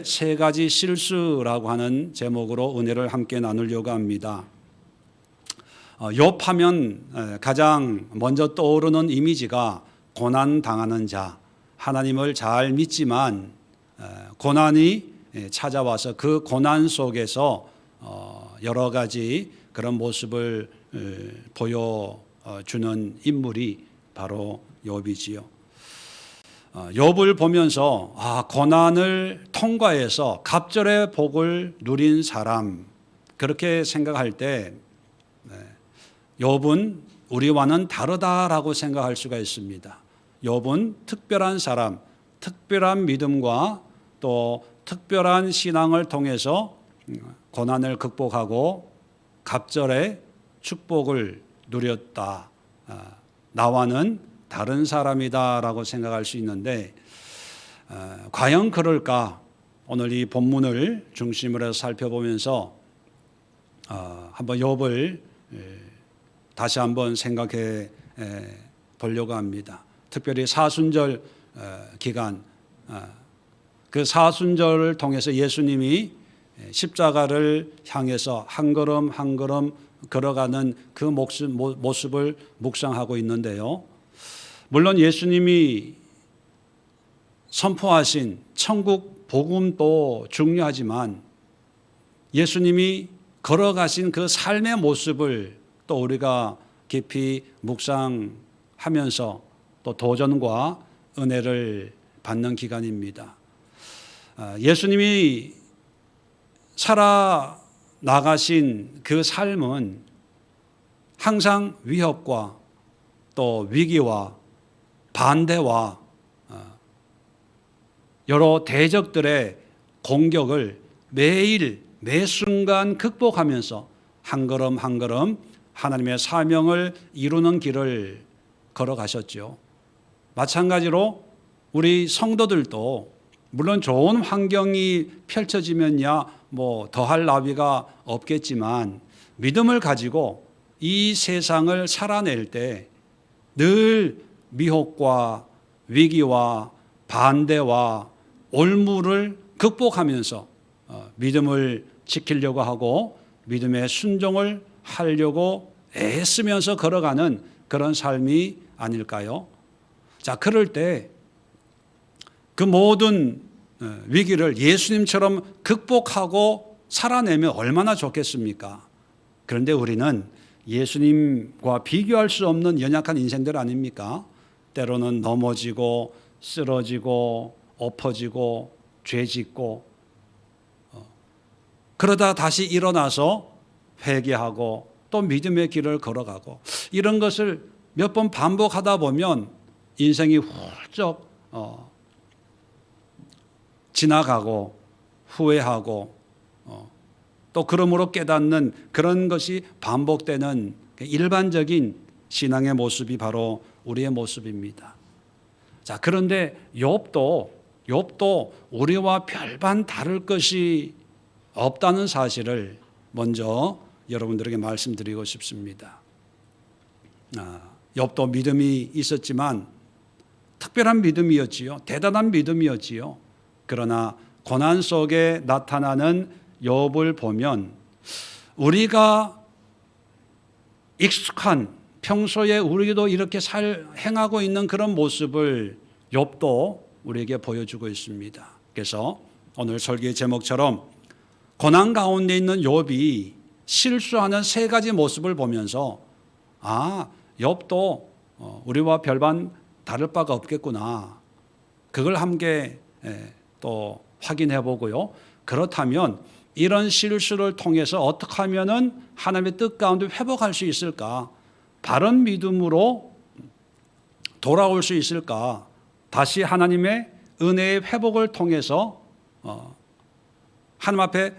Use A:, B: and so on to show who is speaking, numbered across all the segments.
A: 세 가지 실수라고 하는 제목으로 은혜를 함께 나누려고 합니다. 욥하면 가장 먼저 떠오르는 이미지가 고난 당하는 자, 하나님을 잘 믿지만 고난이 찾아와서 그 고난 속에서 여러 가지 그런 모습을 보여주는 인물이 바로 욥이지요. 욥을 보면서 고난을 통과해서 갑절의 복을 누린 사람, 그렇게 생각할 때 욥은 우리와는 다르다라고 생각할 수가 있습니다. 욥은 특별한 사람, 특별한 믿음과 또 특별한 신앙을 통해서 고난을 극복하고 갑절의 축복을 누렸다. 나와는 다른 사람이다라고 생각할 수 있는데 과연 그럴까? 오늘 이 본문을 중심으로 해서 살펴보면서 한번 욥을 다시 한번 생각해 보려고 합니다. 특별히 사순절 기간, 그 사순절을 통해서 예수님이 십자가를 향해서 한 걸음 한 걸음 걸어가는 그 모습을 묵상하고 있는데요. 물론 예수님이 선포하신 천국 복음도 중요하지만 예수님이 걸어가신 그 삶의 모습을 또 우리가 깊이 묵상하면서 또 도전과 은혜를 받는 기간입니다. 예수님이 살아나가신 그 삶은 항상 위협과 또 위기와 반대와 여러 대적들의 공격을 매일 매 순간 극복하면서 한 걸음 한 걸음 하나님의 사명을 이루는 길을 걸어가셨죠. 마찬가지로 우리 성도들도 물론 좋은 환경이 펼쳐지면야 더할 나위가 없겠지만 믿음을 가지고 이 세상을 살아낼 때 늘 미혹과 위기와 반대와 올무를 극복하면서 믿음을 지키려고 하고 믿음의 순종을 하려고 애쓰면서 걸어가는 그런 삶이 아닐까요? 자, 그럴 때 그 모든 위기를 예수님처럼 극복하고 살아내면 얼마나 좋겠습니까? 그런데 우리는 예수님과 비교할 수 없는 연약한 인생들 아닙니까? 때로는 넘어지고 쓰러지고 엎어지고 죄짓고 그러다 다시 일어나서 회개하고 또 믿음의 길을 걸어가고 이런 것을 몇 번 반복하다 보면 인생이 훌쩍 지나가고 후회하고 또 그러므로 깨닫는 그런 것이 반복되는 일반적인 신앙의 모습이 바로 우리의 모습입니다. 자, 그런데 욥도 우리와 별반 다를 것이 없다는 사실을 먼저 여러분들에게 말씀드리고 싶습니다. 욥도 믿음이 있었지만 특별한 믿음이었지요. 대단한 믿음이었지요. 그러나 고난 속에 나타나는 욥을 보면 우리가 익숙한 평소에 우리도 이렇게 행하고 있는 그런 모습을 욥도 우리에게 보여주고 있습니다. 그래서 오늘 설교의 제목처럼 고난 가운데 있는 욥이 실수하는 세 가지 모습을 보면서 욥도 우리와 별반 다를 바가 없겠구나. 그걸 함께 또 확인해 보고요. 그렇다면 이런 실수를 통해서 어떻게 하면은 하나님의 뜻 가운데 회복할 수 있을까? 바른 믿음으로 돌아올 수 있을까? 다시 하나님의 은혜의 회복을 통해서 하나님 앞에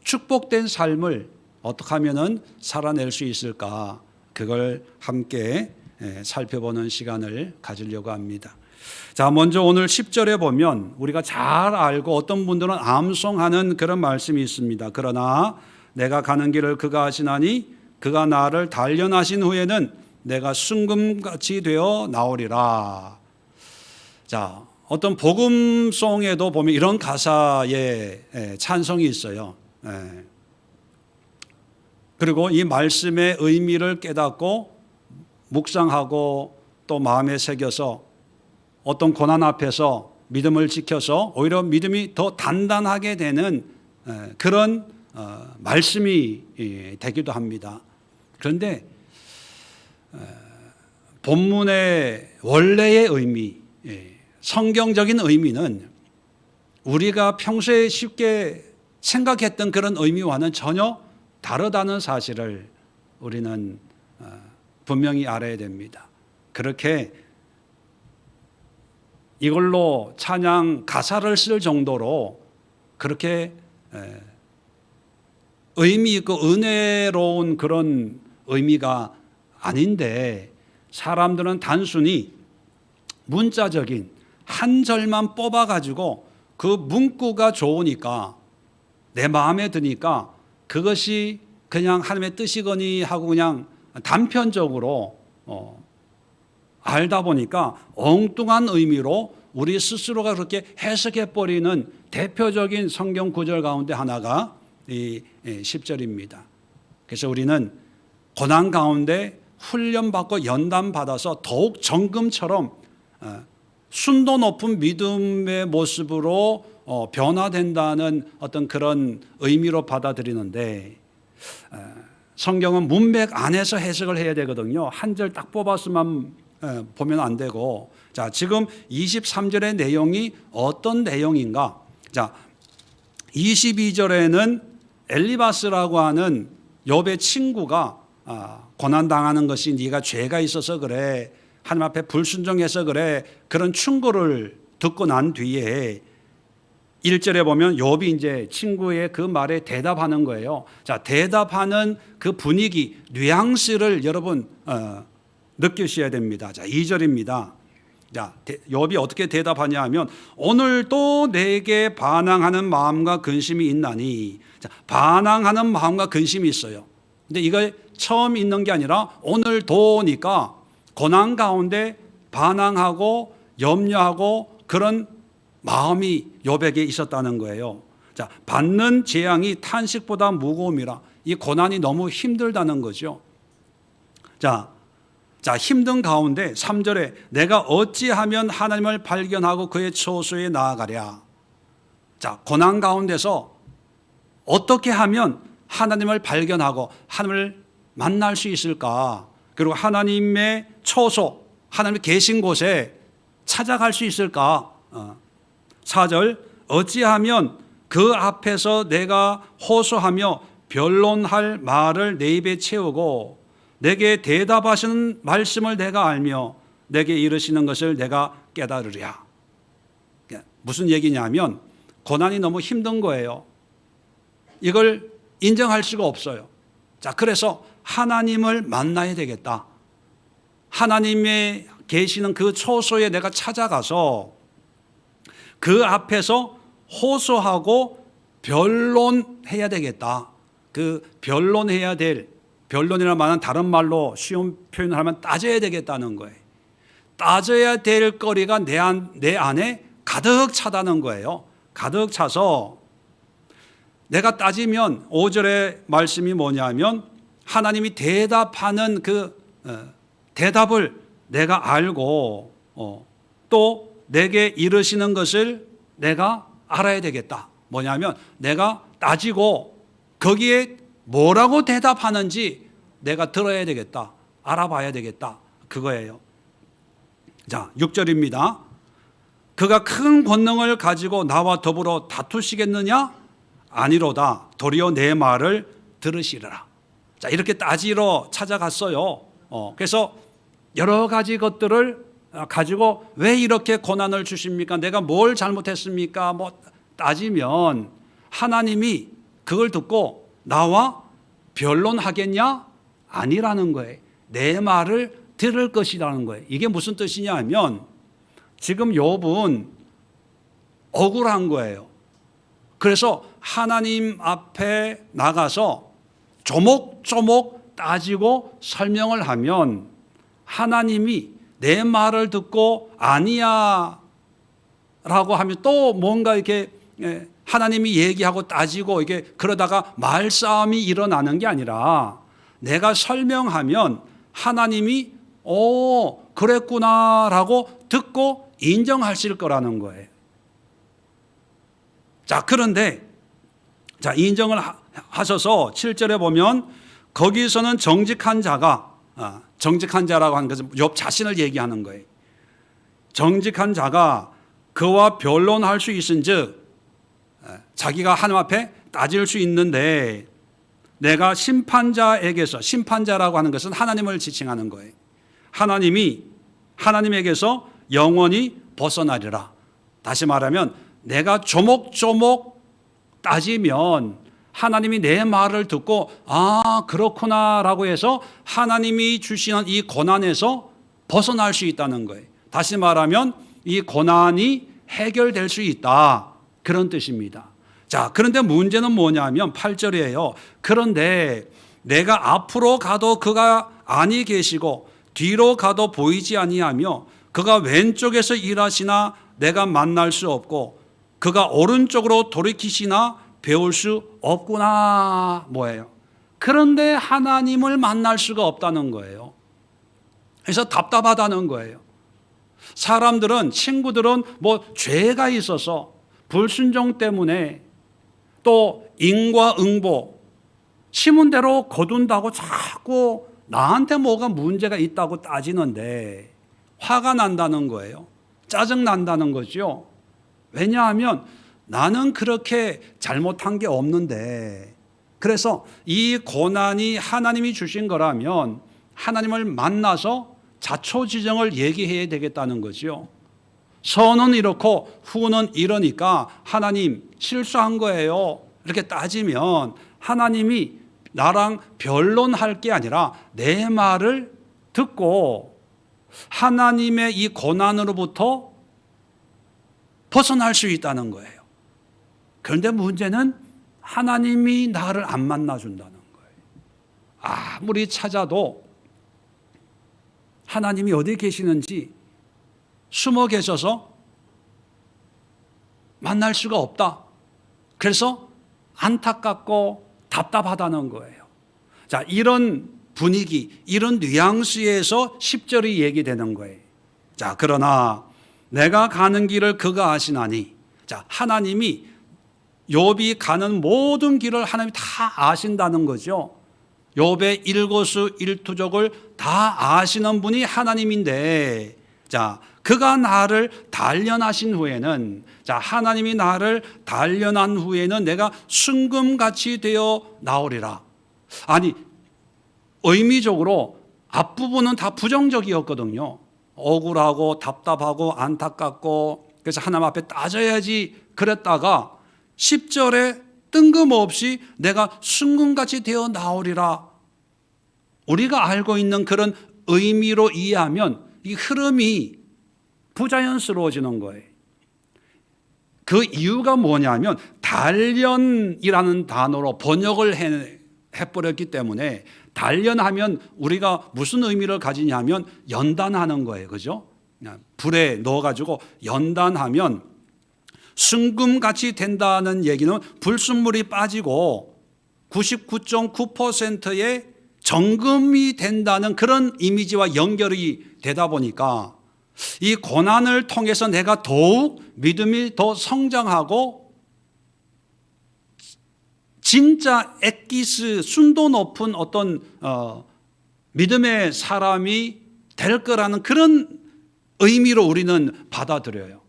A: 축복된 삶을 어떻게 하면은 살아낼 수 있을까? 그걸 함께 살펴보는 시간을 가지려고 합니다. 자, 먼저 오늘 10절에 보면 우리가 잘 알고 어떤 분들은 암송하는 그런 말씀이 있습니다. 그러나 내가 가는 길을 그가 아시나니 그가 나를 단련하신 후에는 내가 순금같이 되어 나오리라. 자, 어떤 복음송에도 보면 이런 가사의 찬송이 있어요. 그리고 이 말씀의 의미를 깨닫고 묵상하고 또 마음에 새겨서 어떤 고난 앞에서 믿음을 지켜서 오히려 믿음이 더 단단하게 되는 그런 말씀이 되기도 합니다. 그런데 본문의 원래의 의미, 성경적인 의미는 우리가 평소에 쉽게 생각했던 그런 의미와는 전혀 다르다는 사실을 우리는 분명히 알아야 됩니다. 그렇게 이걸로 찬양 가사를 쓸 정도로 그렇게 의미 있고 은혜로운 그런 의미가 아닌데, 사람들은 단순히 문자적인 한 절만 뽑아가지고 그 문구가 좋으니까 내 마음에 드니까 그것이 그냥 하나님의 뜻이거니 하고 그냥 단편적으로 알다 보니까 엉뚱한 의미로 우리 스스로가 그렇게 해석해버리는 대표적인 성경 구절 가운데 하나가 이 10절입니다. 그래서 우리는 고난 가운데 훈련받고 연단받아서 더욱 정금처럼 순도 높은 믿음의 모습으로 변화된다는 어떤 그런 의미로 받아들이는데, 성경은 문맥 안에서 해석을 해야 되거든요. 한 절 딱 뽑아서만 보면 안 되고, 자, 지금 23절의 내용이 어떤 내용인가? 자, 22절에는 엘리바스라고 하는 욥의 친구가 고난당하는 것이 네가 죄가 있어서 그래, 하나님 앞에 불순종해서 그래, 그런 충고를 듣고 난 뒤에 1절에 보면 욥이 이제 친구의 그 말에 대답하는 거예요. 자, 대답하는 그 분위기, 뉘앙스를 여러분 느끼셔야 됩니다. 자, 2절입니다. 자, 욥이 어떻게 대답하냐 하면, 오늘도 내게 반항하는 마음과 근심이 있나니. 자, 반항하는 마음과 근심이 있어요. 근데 이거 처음 있는 게 아니라 오늘도니까 고난 가운데 반항하고 염려하고 그런 마음이 욥에게 있었다는 거예요. 자, 받는 재앙이 탄식보다 무거움이라. 이 고난이 너무 힘들다는 거죠. 자, 힘든 가운데 3절에 내가 어찌하면 하나님을 발견하고 그의 처소에 나아가랴. 자, 고난 가운데서 어떻게 하면 하나님을 발견하고 하나님을 만날 수 있을까? 그리고 하나님의 처소, 하나님이 계신 곳에 찾아갈 수 있을까? 4절 어찌하면 그 앞에서 내가 호소하며 변론할 말을 내 입에 채우고 내게 대답하시는 말씀을 내가 알며 내게 이르시는 것을 내가 깨달으랴. 무슨 얘기냐면 고난이 너무 힘든 거예요. 이걸 인정할 수가 없어요. 자, 그래서 하나님을 만나야 되겠다. 하나님의 계시는 그 초소에 내가 찾아가서 그 앞에서 호소하고 변론해야 되겠다. 그 변론해야 될, 변론이라는 말은 다른 말로 쉬운 표현을 하면 따져야 되겠다는 거예요. 따져야 될 거리가 내 안에 가득 차다는 거예요. 가득 차서 내가 따지면 5절의 말씀이 뭐냐면 하나님이 대답하는 그 대답을 내가 알고 또 내게 이르시는 것을 내가 알아야 되겠다. 뭐냐면 내가 따지고 거기에 뭐라고 대답하는지 내가 들어야 되겠다. 알아봐야 되겠다. 그거예요. 자, 6절입니다. 그가 큰 권능을 가지고 나와 더불어 다투시겠느냐? 아니로다. 도리어 내 말을 들으시리라. 자, 이렇게 따지러 찾아갔어요. 그래서 여러 가지 것들을 가지고 왜 이렇게 고난을 주십니까? 내가 뭘 잘못했습니까? 뭐 따지면 하나님이 그걸 듣고 나와 변론하겠냐? 아니라는 거예요. 내 말을 들을 것이라는 거예요. 이게 무슨 뜻이냐 하면 지금 욥은 억울한 거예요. 그래서 하나님 앞에 나가서 조목조목 따지고 설명을 하면 하나님이 내 말을 듣고 아니야 라고 하면 또 뭔가 이렇게 하나님이 얘기하고 따지고 이게 그러다가 말싸움이 일어나는 게 아니라 내가 설명하면 하나님이 그랬구나라고 듣고 인정하실 거라는 거예요. 자, 그런데 자, 인정을 하셔서 7절에 보면 거기서는 정직한 자가 정직한 자라고 하는 것은 욥 자신을 얘기하는 거예요. 정직한 자가 그와 변론할 수 있은즉 자기가 하나님 앞에 따질 수 있는데 내가 심판자라고 하는 것은 하나님을 지칭하는 거예요. 하나님에게서 영원히 벗어나리라. 다시 말하면 내가 조목조목 따지면 하나님이 내 말을 듣고 그렇구나라고 해서 하나님이 주시는 이 고난에서 벗어날 수 있다는 거예요. 다시 말하면 이 고난이 해결될 수 있다. 그런 뜻입니다. 자, 그런데 문제는 뭐냐면 8절이에요. 그런데 내가 앞으로 가도 그가 아니 계시고 뒤로 가도 보이지 아니하며 그가 왼쪽에서 일하시나 내가 만날 수 없고 그가 오른쪽으로 돌이키시나 배울 수 없구나. 뭐예요? 그런데 하나님을 만날 수가 없다는 거예요. 그래서 답답하다는 거예요. 사람들은, 친구들은 뭐 죄가 있어서 불순종 때문에 또 인과응보 심은 대로 거둔다고 자꾸 나한테 뭐가 문제가 있다고 따지는데 화가 난다는 거예요. 짜증 난다는 거죠. 왜냐하면 나는 그렇게 잘못한 게 없는데, 그래서 이 고난이 하나님이 주신 거라면 하나님을 만나서 자초지정을 얘기해야 되겠다는 거죠. 선은 이렇고 후는 이러니까 하나님 실수한 거예요. 이렇게 따지면 하나님이 나랑 변론할 게 아니라 내 말을 듣고 하나님의 이 고난으로부터 벗어날 수 있다는 거예요. 그런데 문제는 하나님이 나를 안 만나준다는 거예요. 아무리 찾아도 하나님이 어디 계시는지 숨어 계셔서 만날 수가 없다. 그래서 안타깝고 답답하다는 거예요. 자, 이런 분위기, 이런 뉘앙스에서 10절이 얘기되는 거예요. 자, 그러나 내가 가는 길을 그가 아시나니. 자, 하나님이 욥이 가는 모든 길을 하나님이 다 아신다는 거죠. 욥의 일거수일투족을 다 아시는 분이 하나님인데, 자, 그가 나를 단련하신 후에는, 자, 하나님이 나를 단련한 후에는 내가 순금같이 되어 나오리라. 아니, 의미적으로 앞부분은 다 부정적이었거든요. 억울하고 답답하고 안타깝고 그래서 하나님 앞에 따져야지 그랬다가 10절에 뜬금없이 내가 순금같이 되어 나오리라. 우리가 알고 있는 그런 의미로 이해하면 이 흐름이 부자연스러워지는 거예요. 그 이유가 뭐냐면 단련이라는 단어로 번역을 해버렸기 때문에, 단련하면 우리가 무슨 의미를 가지냐면 연단하는 거예요. 그죠? 불에 넣어가지고 연단하면 순금같이 된다는 얘기는 불순물이 빠지고 99.9%의 정금이 된다는 그런 이미지와 연결이 되다 보니까 이 고난을 통해서 내가 더욱 믿음이 더 성장하고 진짜 엑기스, 순도 높은 어떤 믿음의 사람이 될 거라는 그런 의미로 우리는 받아들여요.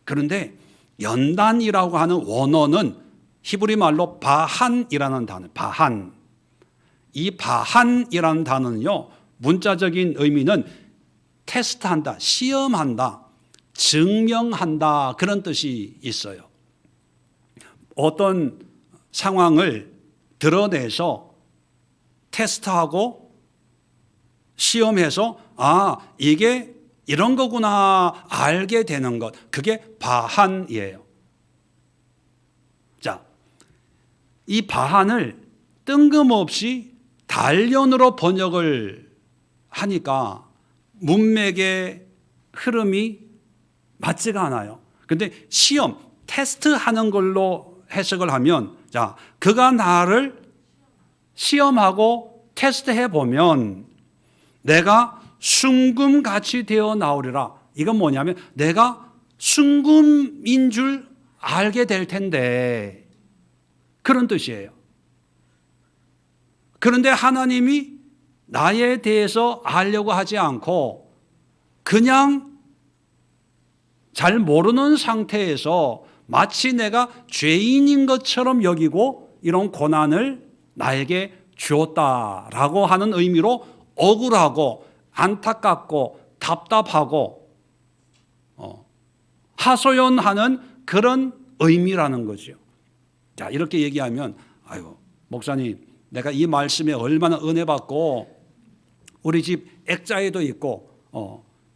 A: 그런데 연단이라고 하는 원어는 히브리 말로 바한이라는 단어, 바한. 이 바한이라는 단어는요, 문자적인 의미는 테스트한다, 시험한다, 증명한다, 그런 뜻이 있어요. 어떤 상황을 드러내서 테스트하고 시험해서 이게 이런 거구나 알게 되는 것, 그게 바한이에요. 자, 이 바한을 뜬금없이 단련으로 번역을 하니까 문맥의 흐름이 받지가 않아요. 근데 시험, 테스트하는 걸로 해석을 하면, 자, 그가 나를 시험하고 테스트해 보면 내가 순금같이 되어 나오리라. 이건 뭐냐면 내가 순금인 줄 알게 될 텐데, 그런 뜻이에요. 그런데 하나님이 나에 대해서 알려고 하지 않고 그냥 잘 모르는 상태에서 마치 내가 죄인인 것처럼 여기고 이런 고난을 나에게 주었다라고 하는 의미로 억울하고 안타깝고 답답하고 하소연하는 그런 의미라는 거죠. 자, 이렇게 얘기하면 아유, 목사님, 내가 이 말씀에 얼마나 은혜 받고 우리 집 액자에도 있고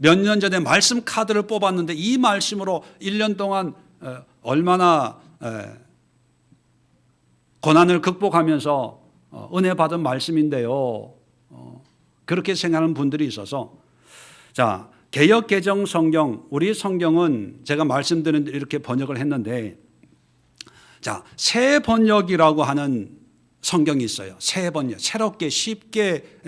A: 몇 년 전에 말씀 카드를 뽑았는데 이 말씀으로 1년 동안 얼마나 고난을 극복하면서 은혜 받은 말씀인데요. 그렇게 생각하는 분들이 있어서, 자, 개역 개정 성경, 우리 성경은 제가 말씀드린 대로 이렇게 번역을 했는데, 자, 새 번역이라고 하는 성경이 있어요. 새 번역, 새롭게 쉽게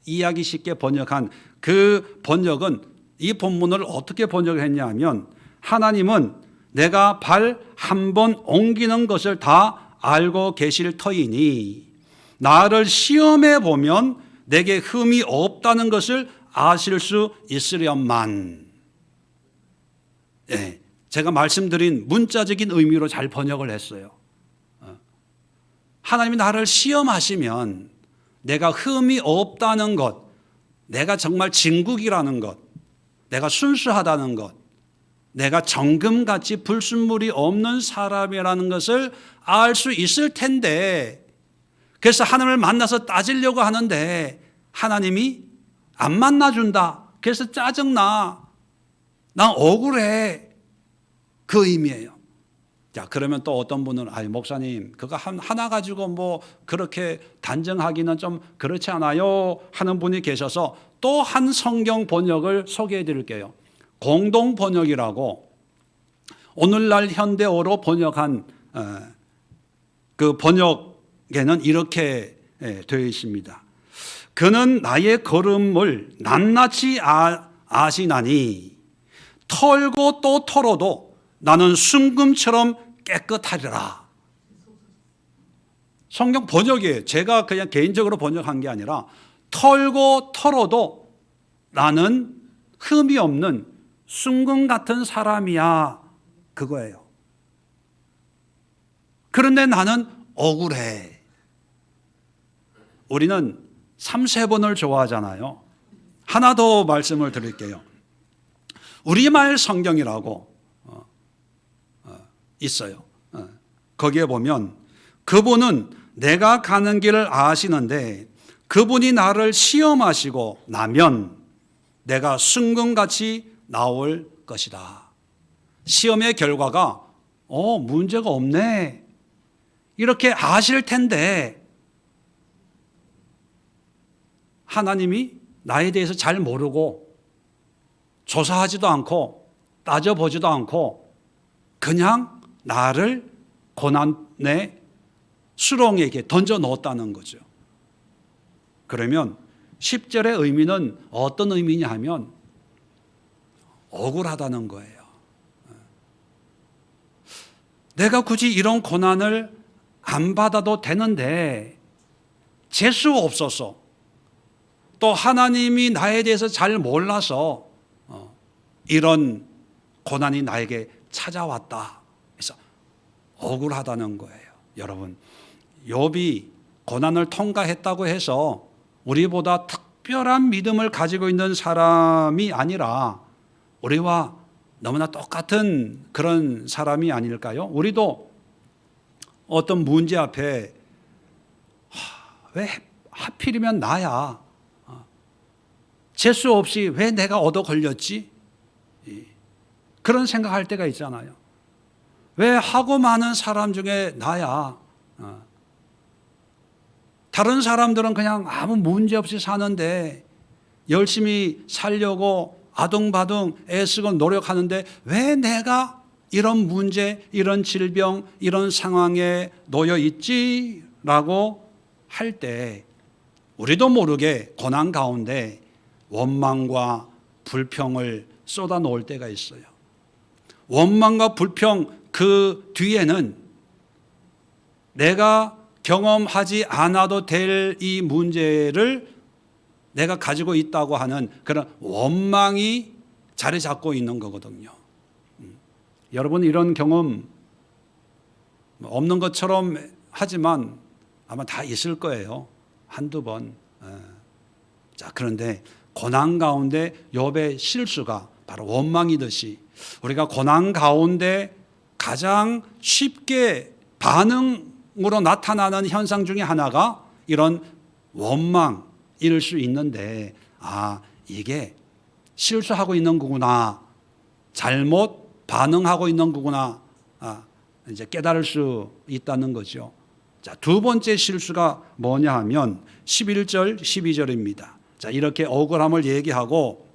A: 이해하기 쉽게 번역한 그 번역은 이 본문을 어떻게 번역했냐 하면, 하나님은 내가 발 한 번 옮기는 것을 다 알고 계실 터이니 나를 시험해 보면 내게 흠이 없다는 것을 아실 수 있으련만. 예, 제가 말씀드린 문자적인 의미로 잘 번역을 했어요. 하나님이 나를 시험하시면 내가 흠이 없다는 것, 내가 정말 진국이라는 것, 내가 순수하다는 것, 내가 정금같이 불순물이 없는 사람이라는 것을 알 수 있을 텐데, 그래서 하나님을 만나서 따지려고 하는데 하나님이 안 만나준다. 그래서 짜증나. 난 억울해. 그 의미예요. 자, 그러면 또 어떤 분은 아니 목사님, 그거 하나 가지고 뭐 그렇게 단정하기는 좀 그렇지 않아요 하는 분이 계셔서 또 한 성경 번역을 소개해 드릴게요. 공동 번역이라고 오늘날 현대어로 번역한 그 번역에는 이렇게 되어 있습니다. 그는 나의 걸음을 낱낱이 아시나니 털고 또 털어도 나는 순금처럼 깨끗하리라. 성경 번역이에요. 제가 그냥 개인적으로 번역한 게 아니라 털고 털어도 나는 흠이 없는 순금 같은 사람이야, 그거예요. 그런데 나는 억울해. 우리는 3-4번을 좋아하잖아요. 하나 더 말씀을 드릴게요. 우리말 성경이라고 있어요. 거기에 보면 그분은 내가 가는 길을 아시는데 그분이 나를 시험하시고 나면 내가 순금같이 나올 것이다. 시험의 결과가 문제가 없네 이렇게 아실 텐데 하나님이 나에 대해서 잘 모르고 조사하지도 않고 따져보지도 않고 그냥 나를 고난의 수렁에게 던져 넣었다는 거죠. 그러면 10절의 의미는 어떤 의미냐 하면 억울하다는 거예요. 내가 굳이 이런 고난을 안 받아도 되는데 재수 없어서 또 하나님이 나에 대해서 잘 몰라서 이런 고난이 나에게 찾아왔다. 그래서 억울하다는 거예요. 여러분, 욥이 고난을 통과했다고 해서 우리보다 특별한 믿음을 가지고 있는 사람이 아니라 우리와 너무나 똑같은 그런 사람이 아닐까요? 우리도 어떤 문제 앞에 왜 하필이면 나야? 재수 없이 왜 내가 얻어 걸렸지? 그런 생각할 때가 있잖아요. 왜 하고 많은 사람 중에 나야? 다른 사람들은 그냥 아무 문제 없이 사는데 열심히 살려고 아둥바둥 애쓰고 노력하는데 왜 내가 이런 문제, 이런 질병, 이런 상황에 놓여 있지라고 할 때 우리도 모르게 고난 가운데 원망과 불평을 쏟아놓을 때가 있어요. 원망과 불평 그 뒤에는 내가 경험하지 않아도 될 이 문제를 내가 가지고 있다고 하는 그런 원망이 자리 잡고 있는 거거든요. 여러분 이런 경험 없는 것처럼 하지만 아마 다 있을 거예요. 한두 번. 자, 그런데 고난 가운데 욥의 실수가 바로 원망이듯이 우리가 고난 가운데 가장 쉽게 반응으로 나타나는 현상 중에 하나가 이런 원망일 수 있는데, 이게 실수하고 있는 거구나, 잘못 반응하고 있는 거구나, 이제 깨달을 수 있다는 거죠. 자, 두 번째 실수가 뭐냐 하면 11절 12절입니다. 자, 이렇게 억울함을 얘기하고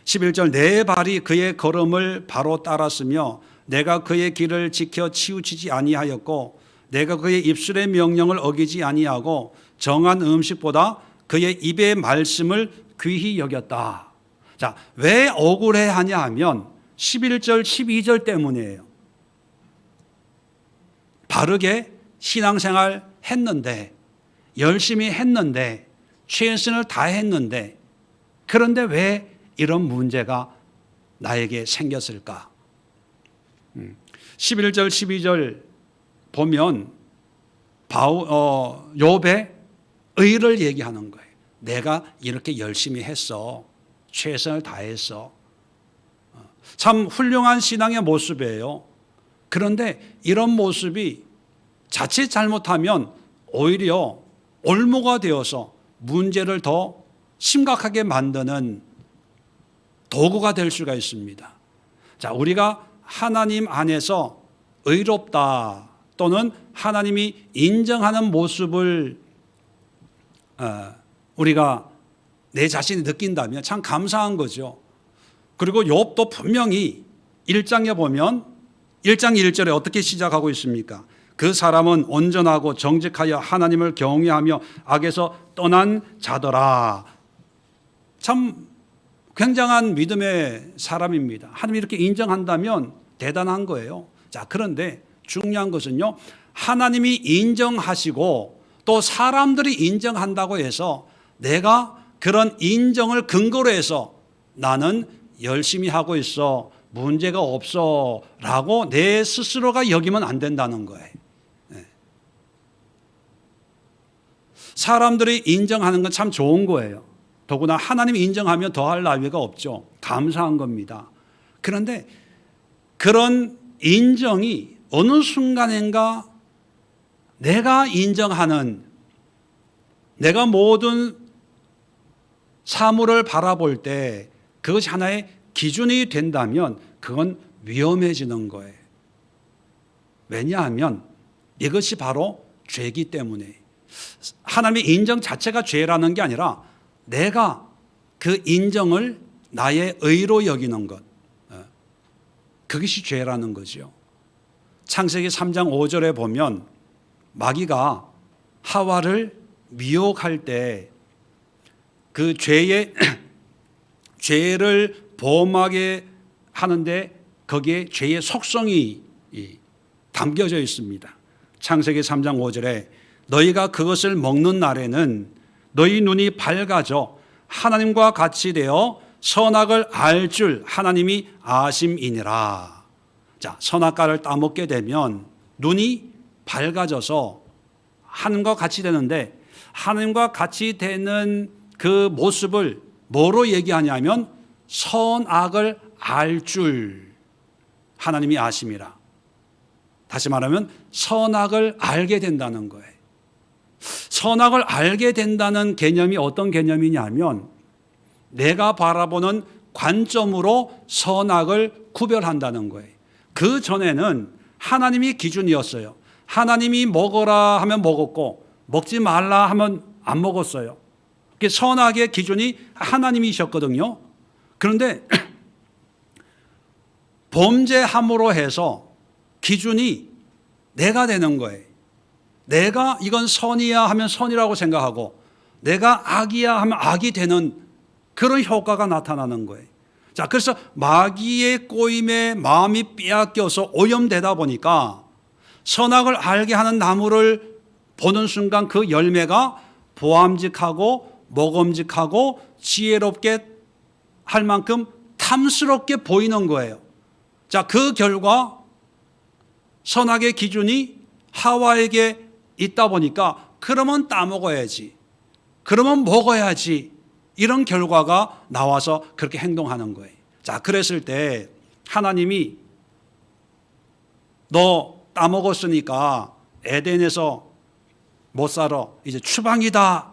A: 11절 내 발이 그의 걸음을 바로 따랐으며 내가 그의 길을 지켜 치우치지 아니하였고 내가 그의 입술의 명령을 어기지 아니하고 정한 음식보다 그의 입의 말씀을 귀히 여겼다. 자, 왜 억울해하냐 하면 11절 12절 때문이에요. 바르게 신앙생활 했는데, 열심히 했는데, 최선을 다했는데, 그런데 왜 이런 문제가 나에게 생겼을까? 11절 12절 보면 욥의 의를 얘기하는 거예요. 내가 이렇게 열심히 했어, 최선을 다했어. 참 훌륭한 신앙의 모습이에요. 그런데 이런 모습이 자칫 잘못하면 오히려 올무가 되어서 문제를 더 심각하게 만드는 도구가 될 수가 있습니다. 자, 우리가 하나님 안에서 의롭다 또는 하나님이 인정하는 모습을 우리가 내 자신이 느낀다면 참 감사한 거죠. 그리고 욥도 분명히 1장에 보면 1장 1절에 어떻게 시작하고 있습니까? 그 사람은 온전하고 정직하여 하나님을 경외하며 악에서 떠난 자더라. 참 굉장한 믿음의 사람입니다. 하나님이 이렇게 인정한다면 대단한 거예요. 자, 그런데 중요한 것은요, 하나님이 인정하시고 또 사람들이 인정한다고 해서 내가 그런 인정을 근거로 해서 나는 열심히 하고 있어, 문제가 없어 라고 내 스스로가 여기면 안 된다는 거예요. 사람들이 인정하는 건 참 좋은 거예요. 더구나 하나님이 인정하면 더할 나위가 없죠. 감사한 겁니다. 그런데 그런 인정이 어느 순간인가 내가 인정하는, 내가 모든 사물을 바라볼 때 그것이 하나의 기준이 된다면 그건 위험해지는 거예요. 왜냐하면 이것이 바로 죄이기 때문에. 하나님의 인정 자체가 죄라는 게 아니라 내가 그 인정을 나의 의로 여기는 것, 그것이 죄라는 거죠. 창세기 3장 5절에 보면 마귀가 하와를 미혹할 때 그 죄를 범하게 하는데 거기에 죄의 속성이 담겨져 있습니다. 창세기 3장 5절에 너희가 그것을 먹는 날에는 너희 눈이 밝아져 하나님과 같이 되어 선악을 알 줄 하나님이 아심이니라. 자, 선악과를 따먹게 되면 눈이 밝아져서 하나님과 같이 되는데, 하나님과 같이 되는 그 모습을 뭐로 얘기하냐면 선악을 알 줄 하나님이 아심이라. 다시 말하면 선악을 알게 된다는 거예요. 선악을 알게 된다는 개념이 어떤 개념이냐면 내가 바라보는 관점으로 선악을 구별한다는 거예요. 그 전에는 하나님이 기준이었어요. 하나님이 먹어라 하면 먹었고 먹지 말라 하면 안 먹었어요. 선악의 기준이 하나님이셨거든요. 그런데 범죄함으로 해서 기준이 내가 되는 거예요. 내가 이건 선이야 하면 선이라고 생각하고 내가 악이야 하면 악이 되는 그런 효과가 나타나는 거예요. 자, 그래서 마귀의 꼬임에 마음이 빼앗겨서 오염되다 보니까 선악을 알게 하는 나무를 보는 순간 그 열매가 보암직하고 먹음직하고 지혜롭게 할 만큼 탐스럽게 보이는 거예요. 자, 그 결과 선악의 기준이 하와에게 있다 보니까 그러면 따먹어야지, 그러면 먹어야지, 이런 결과가 나와서 그렇게 행동하는 거예요. 자, 그랬을 때 하나님이 너 따먹었으니까 에덴에서 못 살아, 이제 추방이다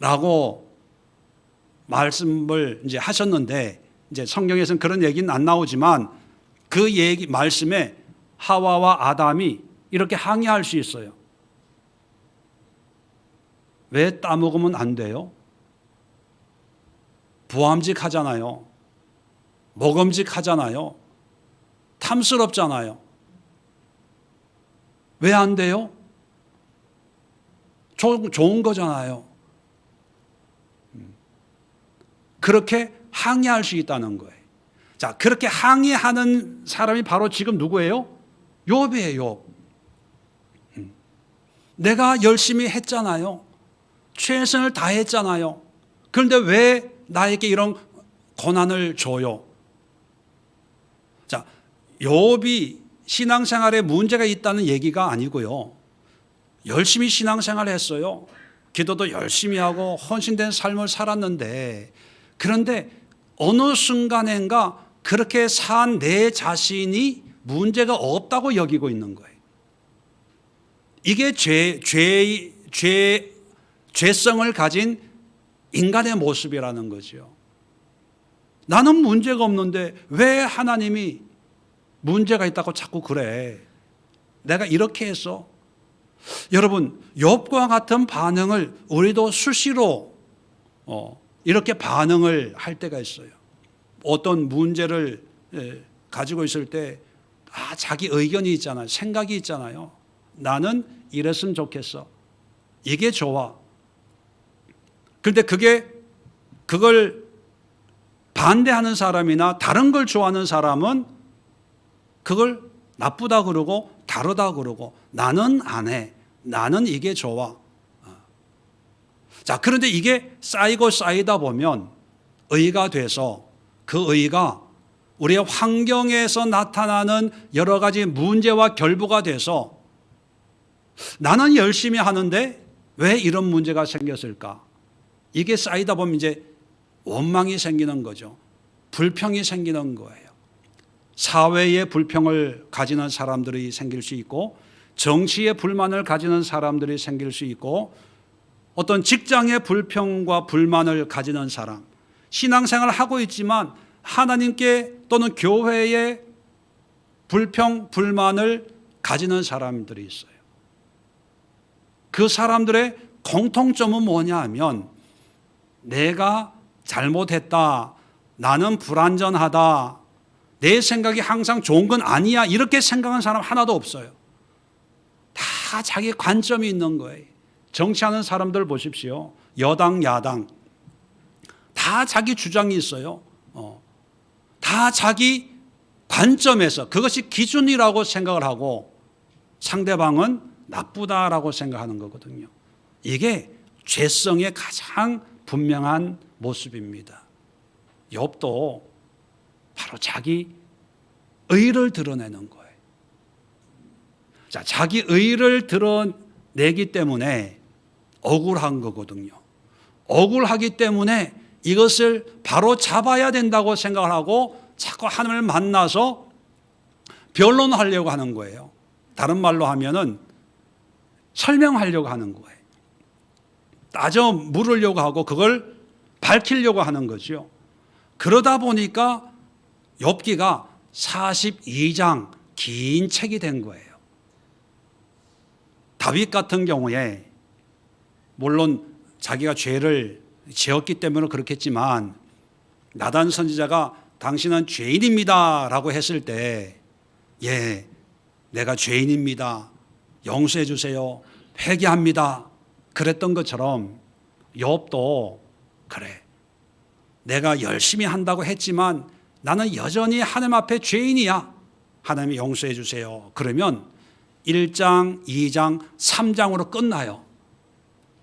A: 라고 말씀을 이제 하셨는데, 이제 성경에서는 그런 얘기는 안 나오지만 그 얘기 말씀에 하와와 아담이 이렇게 항의할 수 있어요. 왜 따먹으면 안 돼요? 부함직하잖아요. 먹음직하잖아요. 탐스럽잖아요. 왜 안 돼요? 좋은 거잖아요. 그렇게 항의할 수 있다는 거예요. 자, 그렇게 항의하는 사람이 바로 지금 누구예요? 욥이에요. 내가 열심히 했잖아요. 최선을 다했잖아요. 그런데 왜 나에게 이런 고난을 줘요? 자, 욥이 신앙생활에 문제가 있다는 얘기가 아니고요. 열심히 신앙생활을 했어요. 기도도 열심히 하고 헌신된 삶을 살았는데, 그런데 어느 순간인가 그렇게 산 내 자신이 문제가 없다고 여기고 있는 거예요. 이게 죄성을 가진 인간의 모습이라는 거죠. 나는 문제가 없는데 왜 하나님이 문제가 있다고 자꾸 그래? 내가 이렇게 했어? 여러분, 욥과 같은 반응을 우리도 수시로 이렇게 반응을 할 때가 있어요. 어떤 문제를 가지고 있을 때 자기 의견이 있잖아요. 생각이 있잖아요. 나는 이랬으면 좋겠어. 이게 좋아. 그런데 그걸 반대하는 사람이나 다른 걸 좋아하는 사람은 그걸 나쁘다 그러고 다르다 그러고 나는 안 해. 나는 이게 좋아. 자, 그런데 이게 쌓이고 쌓이다 보면 의가 돼서 그 의가 우리의 환경에서 나타나는 여러 가지 문제와 결부가 돼서 나는 열심히 하는데 왜 이런 문제가 생겼을까? 이게 쌓이다 보면 이제 원망이 생기는 거죠. 불평이 생기는 거예요. 사회에 불평을 가지는 사람들이 생길 수 있고, 정치에 불만을 가지는 사람들이 생길 수 있고, 어떤 직장의 불평과 불만을 가지는 사람, 신앙생활을 하고 있지만 하나님께 또는 교회에 불평, 불만을 가지는 사람들이 있어요. 그 사람들의 공통점은 뭐냐 하면 내가 잘못했다, 나는 불완전하다, 내 생각이 항상 좋은 건 아니야, 이렇게 생각하는 사람 하나도 없어요. 다 자기 관점이 있는 거예요. 정치하는 사람들 보십시오. 여당, 야당 다 자기 주장이 있어요. 다 자기 관점에서 그것이 기준이라고 생각을 하고 상대방은 나쁘다라고 생각하는 거거든요. 이게 죄성의 가장 분명한 모습입니다. 욥도 바로 자기 의를 드러내는 거예요. 자, 자기 의를 드러내기 때문에 억울한 거거든요. 억울하기 때문에 이것을 바로 잡아야 된다고 생각을 하고 자꾸 하나님을 만나서 변론하려고 하는 거예요. 다른 말로 하면은 설명하려고 하는 거예요. 따져 물으려고 하고 그걸 밝히려고 하는 거죠. 그러다 보니까 욥기가 42장 긴 책이 된 거예요. 다윗 같은 경우에 물론 자기가 죄를 지었기 때문에 그렇겠지만 나단 선지자가 당신은 죄인입니다 라고 했을 때, 예, 내가 죄인입니다, 용서해 주세요, 회개합니다 그랬던 것처럼 욥도 그래, 내가 열심히 한다고 했지만 나는 여전히 하나님 앞에 죄인이야, 하나님이 용서해 주세요. 그러면 1장, 2장, 3장으로 끝나요,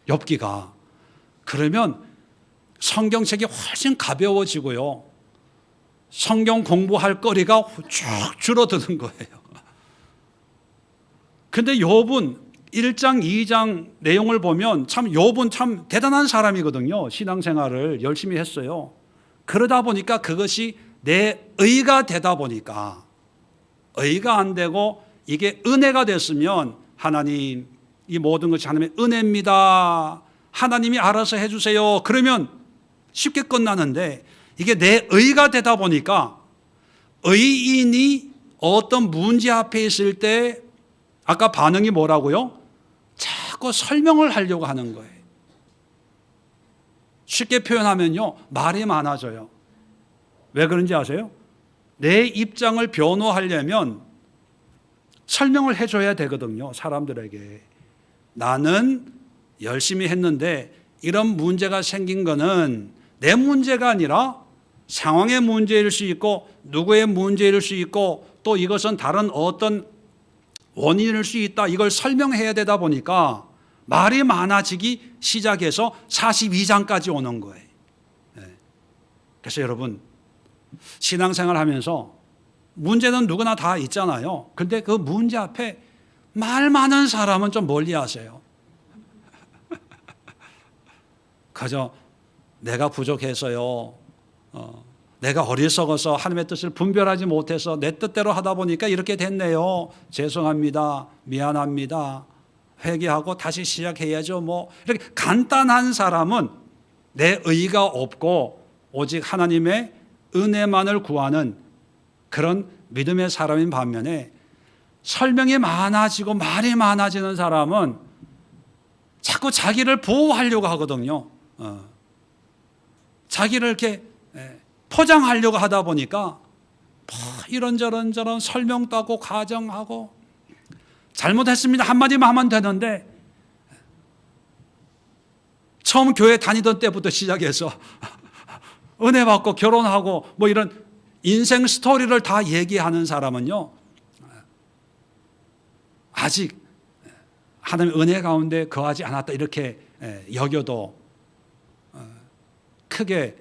A: 욥기가. 그러면 성경책이 훨씬 가벼워지고요, 성경 공부할 거리가 쭉 줄어드는 거예요. 근데 욥은 1장, 2장 내용을 보면 참 욥은 참 대단한 사람이거든요. 신앙생활을 열심히 했어요. 그러다 보니까 그것이 내 의가 되다 보니까, 의가 안 되고 이게 은혜가 됐으면 하나님, 이 모든 것이 하나님의 은혜입니다, 하나님이 알아서 해주세요, 그러면 쉽게 끝나는데, 이게 내 의가 되다 보니까 의인이 어떤 문제 앞에 있을 때 아까 반응이 뭐라고요? 자꾸 설명을 하려고 하는 거예요. 쉽게 표현하면요, 말이 많아져요. 왜 그런지 아세요? 내 입장을 변호하려면 설명을 해줘야 되거든요, 사람들에게. 나는 열심히 했는데 이런 문제가 생긴 거는 내 문제가 아니라 상황의 문제일 수 있고 누구의 문제일 수 있고 또 이것은 다른 어떤 원인일 수 있다, 이걸 설명해야 되다 보니까 말이 많아지기 시작해서 42장까지 오는 거예요. 그래서 여러분, 신앙생활 하면서 문제는 누구나 다 있잖아요. 근데 그 문제 앞에 말 많은 사람은 좀 멀리 하세요. 그저 내가 부족해서요, 내가 어리석어서 하나님의 뜻을 분별하지 못해서 내 뜻대로 하다 보니까 이렇게 됐네요, 죄송합니다, 미안합니다, 회개하고 다시 시작해야죠, 뭐 이렇게 간단한 사람은 내 의가 없고 오직 하나님의 은혜만을 구하는 그런 믿음의 사람인 반면에, 설명이 많아지고 말이 많아지는 사람은 자꾸 자기를 보호하려고 하거든요. 자기를 이렇게 포장하려고 하다 보니까 이런저런 설명도 하고 가정하고, 잘못했습니다 한마디만 하면 되는데 처음 교회 다니던 때부터 시작해서 은혜 받고 결혼하고 뭐 이런 인생 스토리를 다 얘기하는 사람은요, 아직 하나님의 은혜 가운데 거하지 않았다 이렇게 여겨도 크게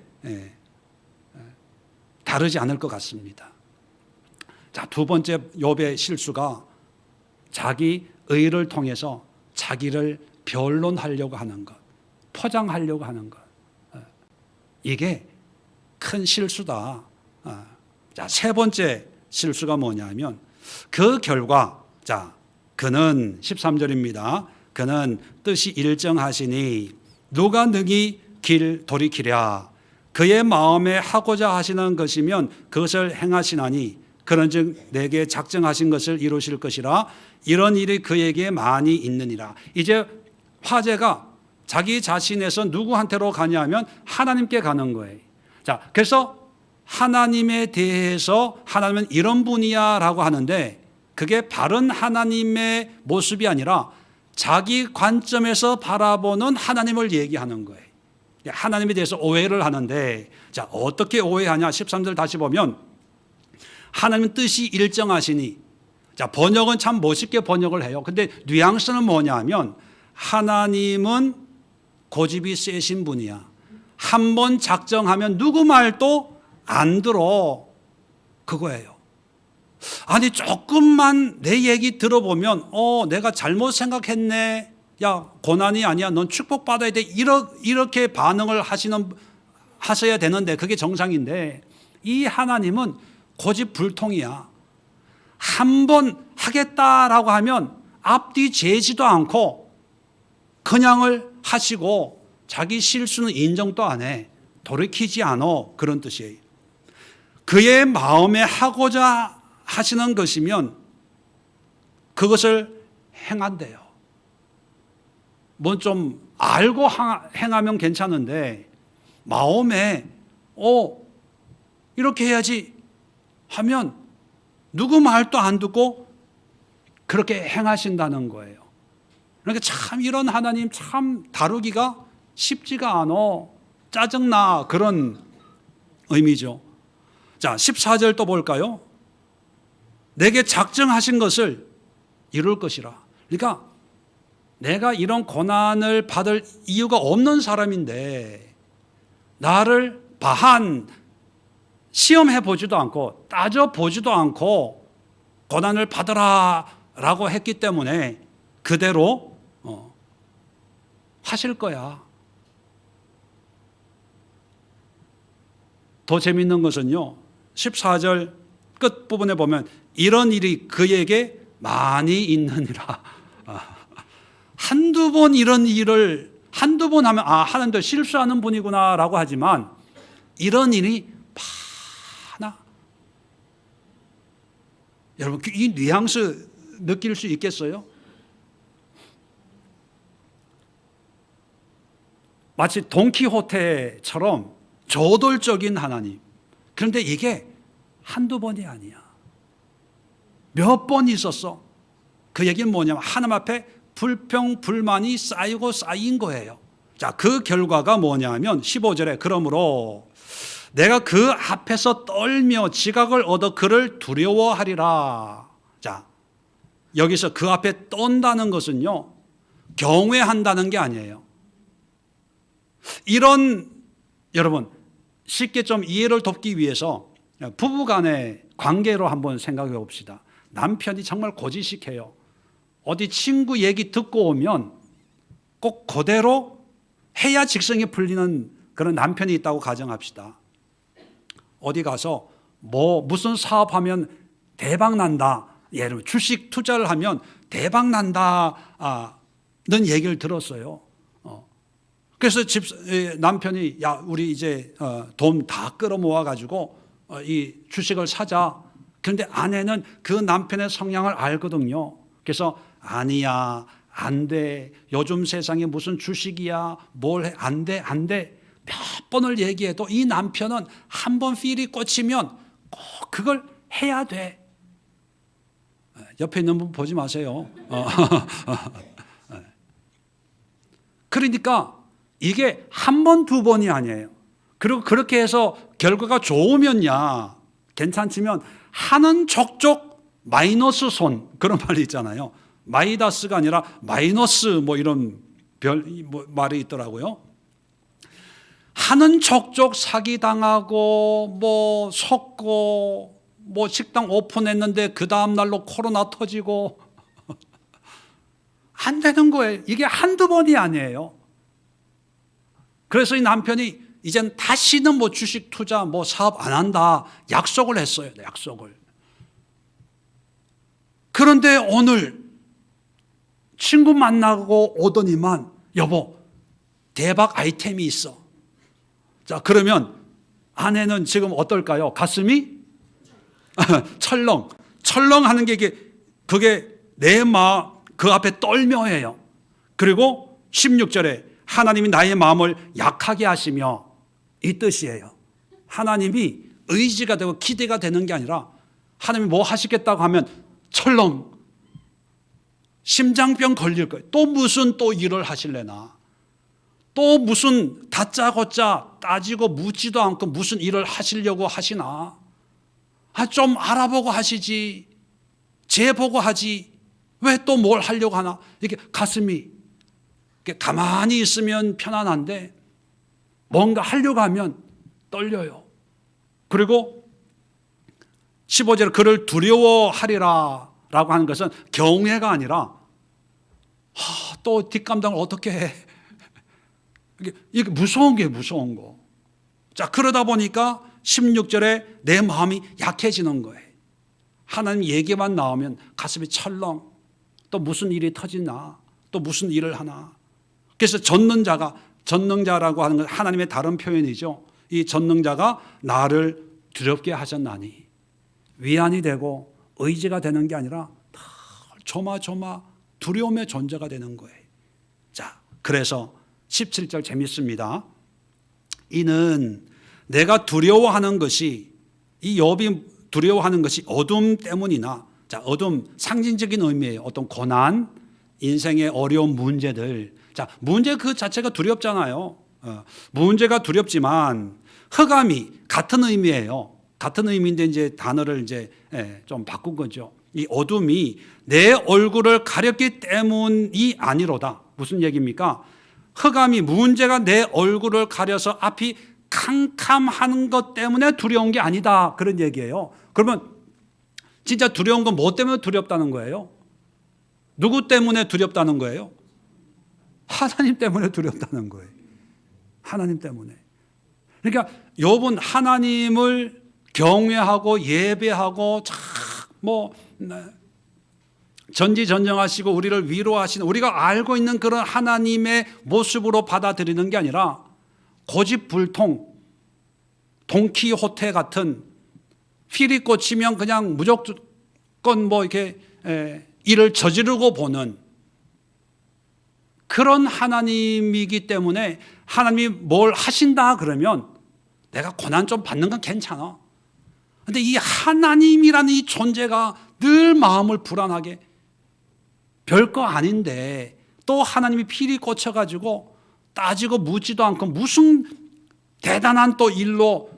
A: 다르지 않을 것 같습니다. 자, 두 번째 욥의 실수가 자기 의를 통해서 자기를 변론하려고 하는 것, 포장하려고 하는 것, 이게 큰 실수다. 자, 세 번째 실수가 뭐냐면 그 결과, 자, 그는 13절입니다. 그는 뜻이 일정하시니 누가 능히 길 돌이키랴. 그의 마음에 하고자 하시는 것이면 그것을 행하시나니 그런즉 내게 작정하신 것을 이루실 것이라. 이런 일이 그에게 많이 있느니라. 이제 화제가 자기 자신에서 누구한테로 가냐면 하나님께 가는 거예요. 자, 그래서 하나님에 대해서 하나님은 이런 분이야 라고 하는데, 그게 바른 하나님의 모습이 아니라 자기 관점에서 바라보는 하나님을 얘기하는 거예요. 하나님에 대해서 오해를 하는데, 자, 어떻게 오해하냐? 13절 다시 보면 하나님은 뜻이 일정하시니, 자, 번역은 참 멋있게 번역을 해요. 근데 뉘앙스는 뭐냐면 하나님은 고집이 세신 분이야. 한번 작정하면 누구 말도 안 들어, 그거예요. 아니, 조금만 내 얘기 들어보면 내가 잘못 생각했네, 야, 고난이 아니야, 넌 축복받아야 돼, 이렇게 반응을 하셔야 되는데 그게 정상인데, 이 하나님은 고집불통이야. 한번 하겠다라고 하면 앞뒤 재지도 않고 그냥을 하시고 자기 실수는 인정도 안 해. 돌이키지 않아. 그런 뜻이에요. 그의 마음에 하고자 하시는 것이면 그것을 행한대요. 뭔 좀 알고 행하면 괜찮은데 마음에 이렇게 해야지 하면 누구 말도 안 듣고 그렇게 행하신다는 거예요. 그러니까 참 이런 하나님 참 다루기가 쉽지가 않아. 짜증나. 그런 의미죠. 자, 14절 또 볼까요? 내게 작정하신 것을 이룰 것이라. 그러니까 내가 이런 고난을 받을 이유가 없는 사람인데 나를 시험해 보지도 않고 따져 보지도 않고 고난을 받으라 라고 했기 때문에 그대로 하실 거야. 더 재밌는 것은요, 14절 끝부분에 보면 이런 일이 그에게 많이 있느니라. 한두 번 이런 일을 한두 번 하면 하나님도 실수하는 분이구나 라고 하지만 이런 일이 많아. 여러분, 이 뉘앙스 느낄 수 있겠어요? 마치 돈키호테처럼 저돌적인 하나님. 그런데 이게 한두 번이 아니야. 몇 번 있었어. 그 얘기는 뭐냐면 하나님 앞에 불평, 불만이 쌓이고 쌓인 거예요. 자, 그 결과가 뭐냐면 15절에 그러므로 내가 그 앞에서 떨며 지각을 얻어 그를 두려워하리라. 자, 여기서 그 앞에 떤다는 것은요, 경외한다는 게 아니에요. 여러분, 쉽게 좀 이해를 돕기 위해서 부부 간의 관계로 한번 생각해 봅시다. 남편이 정말 고지식해요. 어디 친구 얘기 듣고 오면 꼭 그대로 해야 직성이 풀리는 그런 남편이 있다고 가정합시다. 어디 가서 무슨 사업하면 대박 난다. 예를 들면 주식 투자를 하면 대박 난다는 얘기를 들었어요. 그래서 남편이 우리 이제 돈 다 끌어모아 가지고 이 주식을 사자. 그런데 아내는 그 남편의 성향을 알거든요. 그래서 아니야, 안 돼. 요즘 세상에 무슨 주식이야. 뭘 해. 안 돼, 안 돼. 몇 번을 얘기해도 이 남편은 한 번 필이 꽂히면 꼭 그걸 해야 돼. 옆에 있는 분 보지 마세요. 그러니까 이게 한 번, 두 번이 아니에요. 그리고 그렇게 해서 결과가 좋으면야 괜찮지만 하는 족족 마이너스 손, 그런 말이 있잖아요. 마이다스가 아니라 마이너스 이런 말이 있더라고요. 하는 족족 사기당하고 속고 식당 오픈했는데 그 다음 날로 코로나 터지고 안 되는 거예요. 이게 한두 번이 아니에요. 그래서 이 남편이 이젠 다시는 주식 투자 사업 안 한다 약속을 했어요. 약속을. 그런데 오늘 친구 만나고 오더니만 여보 대박 아이템이 있어. 자, 그러면 아내는 지금 어떨까요? 가슴이 철렁하는 게 그게 내 마음 그 앞에 떨며해요. 그리고 16절에 하나님이 나의 마음을 약하게 하시며, 이 뜻이에요. 하나님이 의지가 되고 기대가 되는 게 아니라 하나님이 뭐 하시겠다고 하면 철렁, 심장병 걸릴 거예요. 또 무슨 일을 하실래나, 또 무슨 다짜고짜 따지고 묻지도 않고 무슨 일을 하시려고 하시나. 좀 알아보고 하시지, 재보고 하지, 왜 또 뭘 하려고 하나. 이렇게 가슴이 가만히 있으면 편안한데 뭔가 하려고 하면 떨려요. 그리고 15절에 그를 두려워하리라 라고 하는 것은 경외가 아니라 또 뒷감당을 어떻게 해. 이게 무서운 거. 자, 그러다 보니까 16절에 내 마음이 약해지는 거예요. 하나님 얘기만 나오면 가슴이 철렁. 또 무슨 일이 터지나, 또 무슨 일을 하나. 그래서 전능자라고 하는 건 하나님의 다른 표현이죠. 이 전능자가 나를 두렵게 하셨나니 위안이 되고 의지가 되는 게 아니라 조마조마 두려움의 존재가 되는 거예요. 자, 그래서 17절 재밌습니다. 이는 내가 두려워하는 것이 이 욥이 두려워하는 것이 어둠 때문이나, 자, 어둠 상징적인 의미예요. 어떤 고난, 인생의 어려운 문제들. 자, 문제 그 자체가 두렵잖아요. 문제가 두렵지만 흑암이 같은 의미예요. 같은 의미인데 이제 단어를 이제 좀 바꾼 거죠. 이 어둠이 내 얼굴을 가렸기 때문이 아니로다. 무슨 얘기입니까? 흑암이, 문제가 내 얼굴을 가려서 앞이 캄캄한 것 때문에 두려운 게 아니다, 그런 얘기예요. 그러면 진짜 두려운 건 뭐 때문에 두렵다는 거예요? 누구 때문에 두렵다는 거예요? 하나님 때문에 두렵다는 거예요. 하나님 때문에. 그러니까 욥은 하나님을 경외하고 예배하고 전지전능하시고 우리를 위로하시는, 우리가 알고 있는 그런 하나님의 모습으로 받아들이는 게 아니라 고집불통, 돈키호테 같은 필이 꽂히면 그냥 무조건 이렇게 일을 저지르고 보는 그런 하나님이기 때문에, 하나님이 뭘 하신다 그러면 내가 고난 좀 받는 건 괜찮아. 그런데 이 하나님이라는 이 존재가 늘 마음을 불안하게, 별거 아닌데 또 하나님이 필이 꽂혀가지고 따지고 묻지도 않고 무슨 대단한 또 일로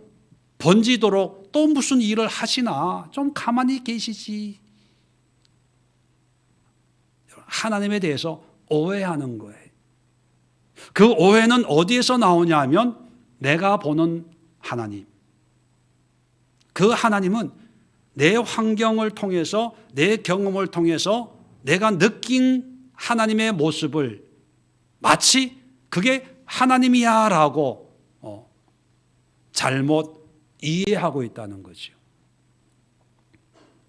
A: 번지도록 또 무슨 일을 하시나, 좀 가만히 계시지. 하나님에 대해서 오해하는 거예요. 그 오해는 어디에서 나오냐 하면 내가 보는 하나님. 그 하나님은 내 환경을 통해서, 내 경험을 통해서 내가 느낀 하나님의 모습을 마치 그게 하나님이야 라고 잘못 이해하고 있다는 거죠.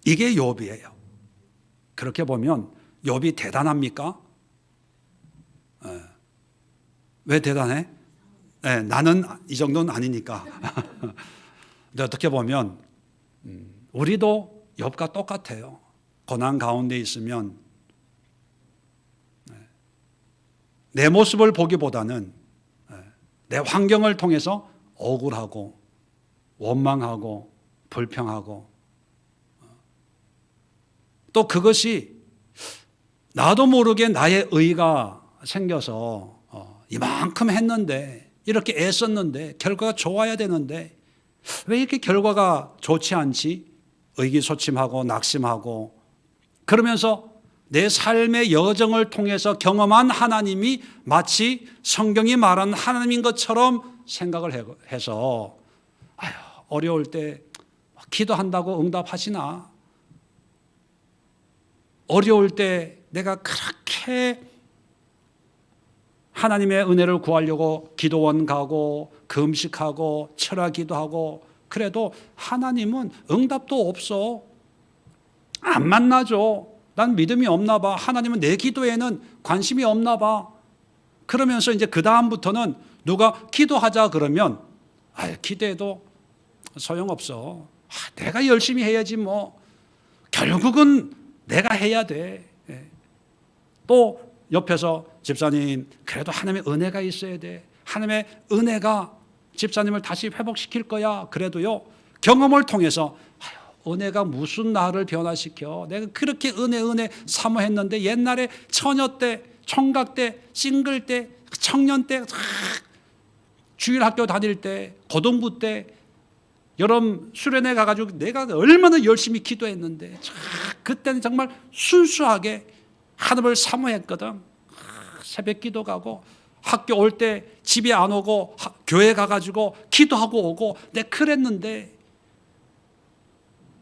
A: 이게 욥이에요. 그렇게 보면 욥이 대단합니까? 왜 대단해? 나는 이 정도는 아니니까. 근데 어떻게 보면 우리도 욥과 똑같아요. 고난 가운데 있으면 내 모습을 보기보다는 내 환경을 통해서 억울하고 원망하고 불평하고, 또 그것이 나도 모르게 나의 의가 생겨서 이만큼 했는데, 이렇게 애썼는데 결과가 좋아야 되는데 왜 이렇게 결과가 좋지 않지? 의기소침하고 낙심하고, 그러면서 내 삶의 여정을 통해서 경험한 하나님이 마치 성경이 말한 하나님인 것처럼 생각을 해서 어려울 때 기도한다고 응답하시나? 어려울 때 내가 그렇게 하나님의 은혜를 구하려고 기도원 가고 금식하고 철야기도 하고 그래도 하나님은 응답도 없어. 안 만나줘. 난 믿음이 없나 봐. 하나님은 내 기도에는 관심이 없나 봐. 그러면서 이제 그 다음부터는 누가 기도하자 그러면 기도해도 소용없어. 내가 열심히 해야지 뭐. 결국은 내가 해야 돼. 또 옆에서 집사님 그래도 하나님의 은혜가 있어야 돼. 하나님의 은혜가 집사님을 다시 회복시킬 거야. 그래도요, 경험을 통해서 은혜가 무슨 나를 변화시켜. 내가 그렇게 은혜 사모했는데 옛날에 처녀 때, 총각 때, 싱글 때, 청년 때, 주일학교 다닐 때, 고등부 때, 여름 수련회 가가지고 내가 얼마나 열심히 기도했는데 그때는 정말 순수하게 하나님을 사모했거든. 새벽 기도 가고 학교 올 때 집에 안 오고 교회 가가지고 기도하고 오고 내가 그랬는데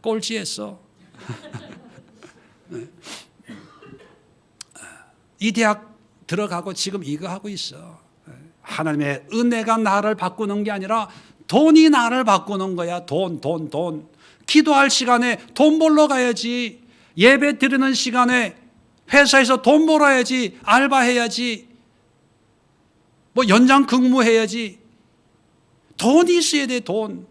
A: 꼴찌했어. 이 대학 들어가고 지금 이거 하고 있어. 하나님의 은혜가 나를 바꾸는 게 아니라 돈이 나를 바꾸는 거야. 돈. 기도할 시간에 돈 벌러 가야지. 예배 드리는 시간에 회사에서 돈 벌어야지. 알바해야지. 뭐 연장 근무해야지. 돈이 있어야 돼, 돈.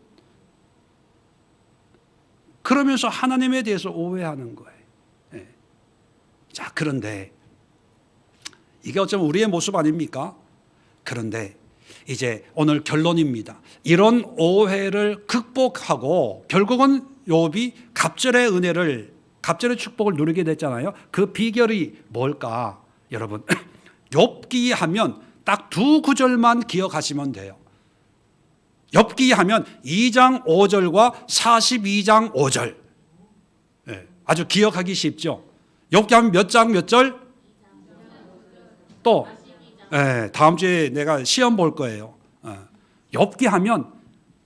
A: 그러면서 하나님에 대해서 오해하는 거예요. 자, 그런데 이게 어쩌면 우리의 모습 아닙니까? 그런데 이제 오늘 결론입니다. 이런 오해를 극복하고 결국은 욥이 갑절의 은혜를, 갑절의 축복을 누리게 됐잖아요. 그 비결이 뭘까? 여러분, 욥기 하면 딱 두 구절만 기억하시면 돼요. 욥기 하면 2장 5절과 42장 5절. 아주 기억하기 쉽죠. 욥기 하면 몇 장 몇 절? 또 다음 주에 내가 시험 볼 거예요. 욥기 하면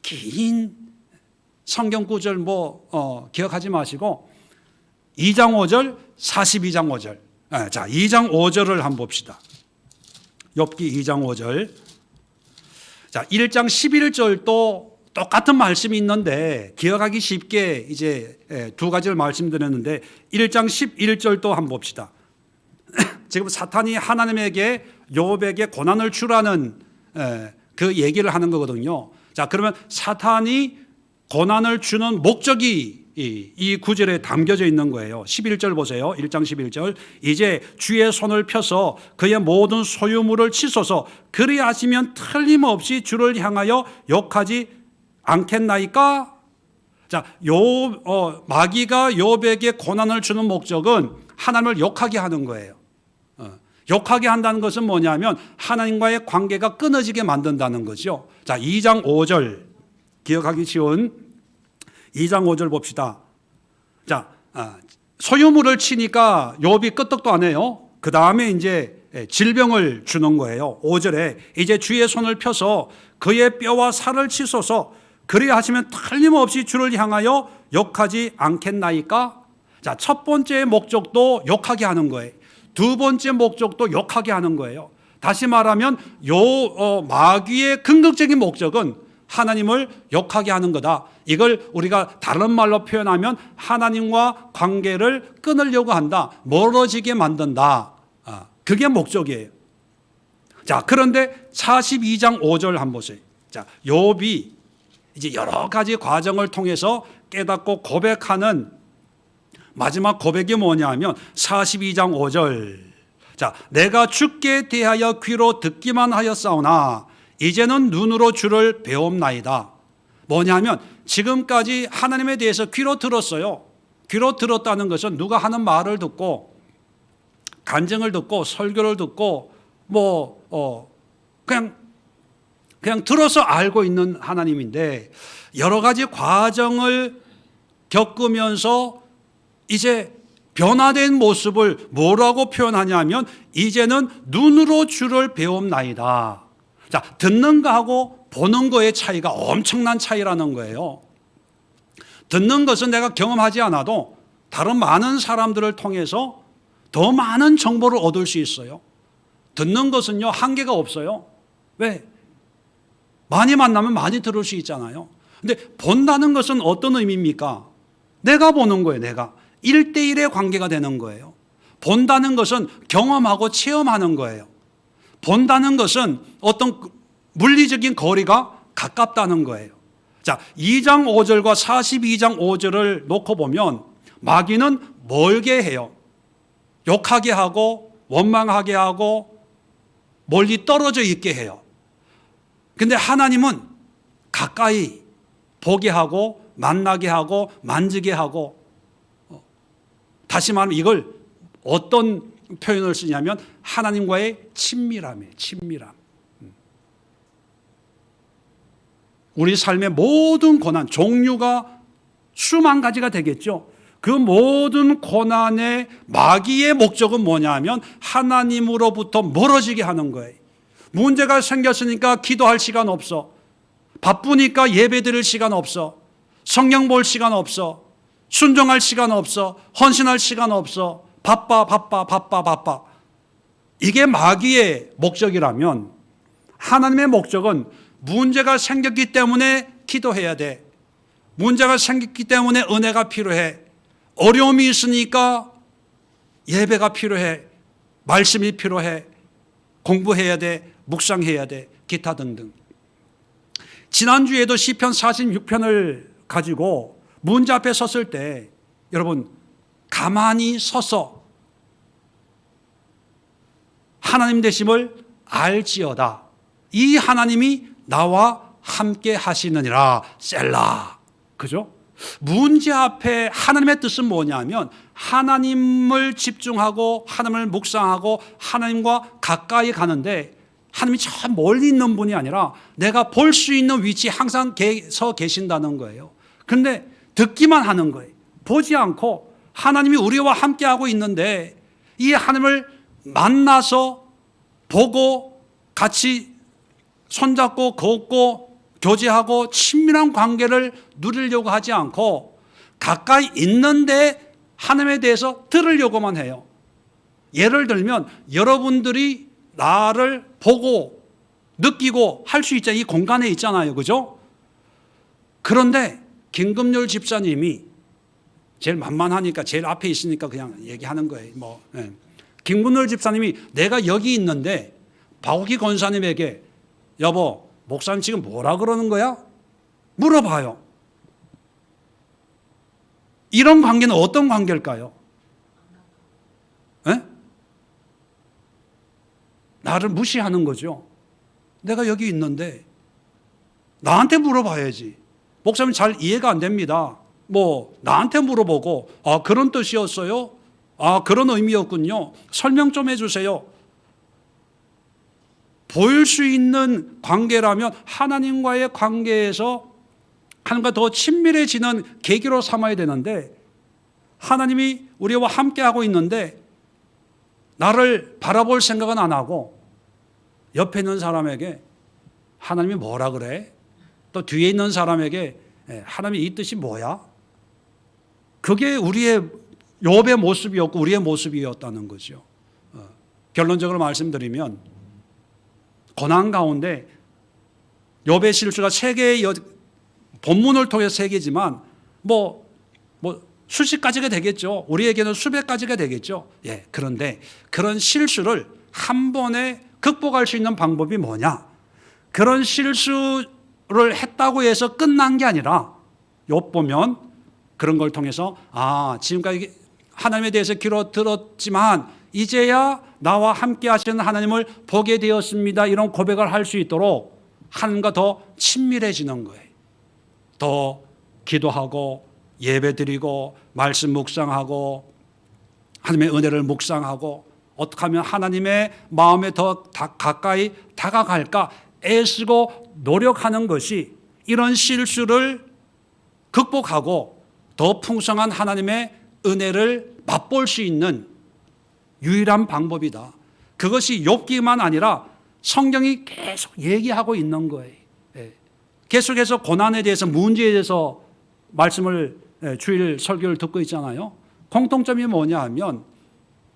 A: 긴 성경 구절 기억하지 마시고 2장 5절, 42장 5절. 자, 2장 5절을 한번 봅시다. 욥기 2장 5절. 자, 1장 11절도 똑같은 말씀이 있는데 기억하기 쉽게 이제 두 가지를 말씀드렸는데 1장 11절도 한번 봅시다. 지금 사탄이 하나님에게 욥에게 고난을 주라는 그 얘기를 하는 거거든요. 자, 그러면 사탄이 고난을 주는 목적이 이 구절에 담겨져 있는 거예요. 11절 보세요. 1장 11절. 이제 주의 손을 펴서 그의 모든 소유물을 치소서 그리하시면 틀림없이 주를 향하여 욕하지 않겠나이까? 자, 마귀가 욥에게 고난을 주는 목적은 하나님을 욕하게 하는 거예요. 욕하게 한다는 것은 뭐냐면 하나님과의 관계가 끊어지게 만든다는 거죠. 자, 2장 5절 기억하기 쉬운 2장 5절 봅시다. 자, 소유물을 치니까 욥이 끄떡도 안 해요. 그 다음에 이제 질병을 주는 거예요. 5절에 이제 주의 손을 펴서 그의 뼈와 살을 치소서 그리하시면 틀림없이 주를 향하여 욕하지 않겠나이까? 자, 첫 번째 목적도 욕하게 하는 거예요. 두 번째 목적도 욕하게 하는 거예요. 다시 말하면 마귀의 궁극적인 목적은 하나님을 욕하게 하는 거다. 이걸 우리가 다른 말로 표현하면 하나님과 관계를 끊으려고 한다. 멀어지게 만든다. 그게 목적이에요. 자, 그런데 42장 5절 한번 보세요. 자, 욥이 이제 여러 가지 과정을 통해서 깨닫고 고백하는 마지막 고백이 뭐냐면 42장 5절. 자, 내가 주께 대하여 귀로 듣기만 하였사오나 이제는 눈으로 주를 배움나이다. 뭐냐면 지금까지 하나님에 대해서 귀로 들었어요. 귀로 들었다는 것은 누가 하는 말을 듣고 간증을 듣고 설교를 듣고 그냥 들어서 알고 있는 하나님인데 여러 가지 과정을 겪으면서 이제 변화된 모습을 뭐라고 표현하냐면 이제는 눈으로 주를 배움나이다. 자, 듣는 거하고 보는 거의 차이가 엄청난 차이라는 거예요. 듣는 것은 내가 경험하지 않아도 다른 많은 사람들을 통해서 더 많은 정보를 얻을 수 있어요. 듣는 것은요, 한계가 없어요. 왜? 많이 만나면 많이 들을 수 있잖아요. 근데 본다는 것은 어떤 의미입니까? 내가 보는 거예요, 내가. 1대1의 관계가 되는 거예요. 본다는 것은 경험하고 체험하는 거예요. 본다는 것은 어떤 물리적인 거리가 가깝다는 거예요. 자, 2장 5절과 42장 5절을 놓고 보면 마귀는 멀게 해요. 욕하게 하고 원망하게 하고 멀리 떨어져 있게 해요. 근데 하나님은 가까이 보게 하고 만나게 하고 만지게 하고, 다시 말하면 이걸 어떤 표현을 쓰냐면 하나님과의 친밀함이에요. 친밀함. 우리 삶의 모든 고난, 종류가 수만 가지가 되겠죠. 그 모든 고난의 마귀의 목적은 뭐냐면 하나님으로부터 멀어지게 하는 거예요. 문제가 생겼으니까 기도할 시간 없어. 바쁘니까 예배 드릴 시간 없어. 성경 볼 시간 없어. 순종할 시간 없어. 헌신할 시간 없어. 바빠. 이게 마귀의 목적이라면 하나님의 목적은 문제가 생겼기 때문에 기도해야 돼. 문제가 생겼기 때문에 은혜가 필요해. 어려움이 있으니까 예배가 필요해. 말씀이 필요해. 공부해야 돼. 묵상해야 돼. 기타 등등. 지난주에도 시편 46편을 가지고 문제 앞에 섰을 때 여러분 가만히 서서 하나님 되심을 알지어다. 이 하나님이 나와 함께 하시느니라. 셀라. 그죠? 문제 앞에 하나님의 뜻은 뭐냐면 하나님을 집중하고 하나님을 묵상하고 하나님과 가까이 가는데, 하나님이 참 멀리 있는 분이 아니라 내가 볼 수 있는 위치에 항상 서 계신다는 거예요. 그런데 듣기만 하는 거예요. 보지 않고 하나님이 우리와 함께하고 있는데 이 하나님을 만나서 보고 같이 손잡고 걷고 교제하고 친밀한 관계를 누리려고 하지 않고 가까이 있는데 하나님에 대해서 들으려고만 해요. 예를 들면 여러분들이 나를 보고 느끼고 할 수 있잖아요. 이 공간에 있잖아요. 그죠? 그런데 김금률 집사님이 제일 만만하니까 제일 앞에 있으니까 그냥 얘기하는 거예요. 김금률 집사님이 내가 여기 있는데 박욱희 권사님에게 여보, 목사님 지금 뭐라 그러는 거야? 물어봐요. 이런 관계는 어떤 관계일까요? 에? 나를 무시하는 거죠. 내가 여기 있는데 나한테 물어봐야지. 목사님 잘 이해가 안 됩니다. 나한테 물어보고 그런 뜻이었어요? 그런 의미였군요. 설명 좀 해주세요. 보일 수 있는 관계라면 하나님과의 관계에서 하나님과 더 친밀해지는 계기로 삼아야 되는데, 하나님이 우리와 함께하고 있는데 나를 바라볼 생각은 안 하고 옆에 있는 사람에게 하나님이 뭐라 그래? 또 뒤에 있는 사람에게 하나님이 이 뜻이 뭐야? 그게 우리의 욥의 모습이었고 우리의 모습이었다는 거죠. 결론적으로 말씀드리면 고난 가운데 욥의 실수가 세 개의 본문을 통해서 세 개지만 수십 가지가 되겠죠. 우리에게는 수백 가지가 되겠죠. 그런데 그런 실수를 한 번에 극복할 수 있는 방법이 뭐냐? 그런 실수를 했다고 해서 끝난 게 아니라 욥 보면 그런 걸 통해서 지금까지 하나님에 대해서 귀로 들었지만 이제야 나와 함께 하시는 하나님을 보게 되었습니다. 이런 고백을 할 수 있도록 하나님과 더 친밀해지는 거예요. 더 기도하고 예배드리고 말씀 묵상하고 하나님의 은혜를 묵상하고 어떻게 하면 하나님의 마음에 더 가까이 다가갈까 애쓰고 노력하는 것이 이런 실수를 극복하고 더 풍성한 하나님의 은혜를 맛볼 수 있는 유일한 방법이다. 그것이 욥기만 아니라 성경이 계속 얘기하고 있는 거예요. 계속해서 고난에 대해서 문제에 대해서 말씀을 주일 설교를 듣고 있잖아요. 공통점이 뭐냐 하면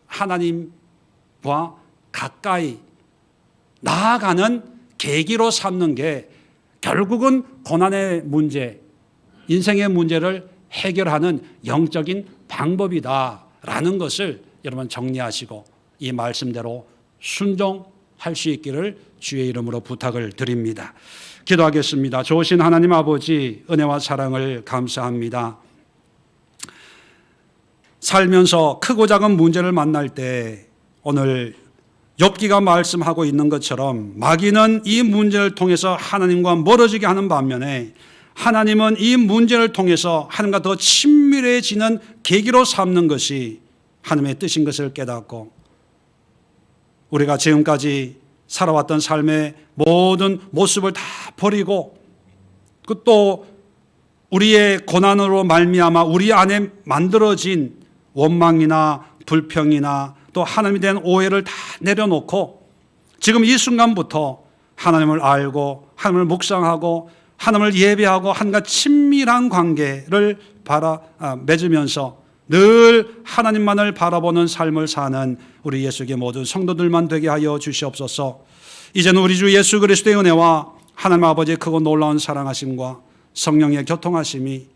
A: 하나님과 가까이 나아가는 계기로 삼는 게 결국은 고난의 문제, 인생의 문제를 해결하는 영적인 방법이다라는 것을 여러분 정리하시고 이 말씀대로 순종할 수 있기를 주의 이름으로 부탁을 드립니다. 기도하겠습니다. 좋으신 하나님 아버지, 은혜와 사랑을 감사합니다. 살면서 크고 작은 문제를 만날 때 오늘 욥기가 말씀하고 있는 것처럼 마귀는 이 문제를 통해서 하나님과 멀어지게 하는 반면에 하나님은 이 문제를 통해서 하나님과 더 친밀해지는 계기로 삼는 것이 하나님의 뜻인 것을 깨닫고 우리가 지금까지 살아왔던 삶의 모든 모습을 다 버리고 또 우리의 고난으로 말미암아 우리 안에 만들어진 원망이나 불평이나 또 하나님에 대한 오해를 다 내려놓고 지금 이 순간부터 하나님을 알고 하나님을 묵상하고 하나님을 예배하고 하나님과 친밀한 관계를 맺으면서 늘 하나님만을 바라보는 삶을 사는 우리 예수의 모든 성도들만 되게 하여 주시옵소서. 이제는 우리 주 예수 그리스도의 은혜와 하나님 아버지의 크고 놀라운 사랑하심과 성령의 교통하심이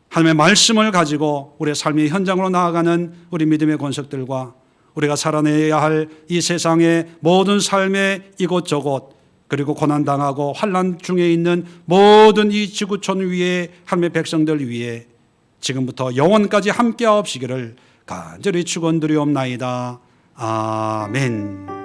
A: 하나님의 말씀을 가지고 우리의 삶의 현장으로 나아가는 우리 믿음의 권속들과 우리가 살아내야 할 이 세상의 모든 삶의 이곳저곳 그리고 고난당하고 환난 중에 있는 모든 이 지구촌 위에 하나님의 백성들 위에 지금부터 영원까지 함께하옵시기를 간절히 축원드리옵나이다. 아멘.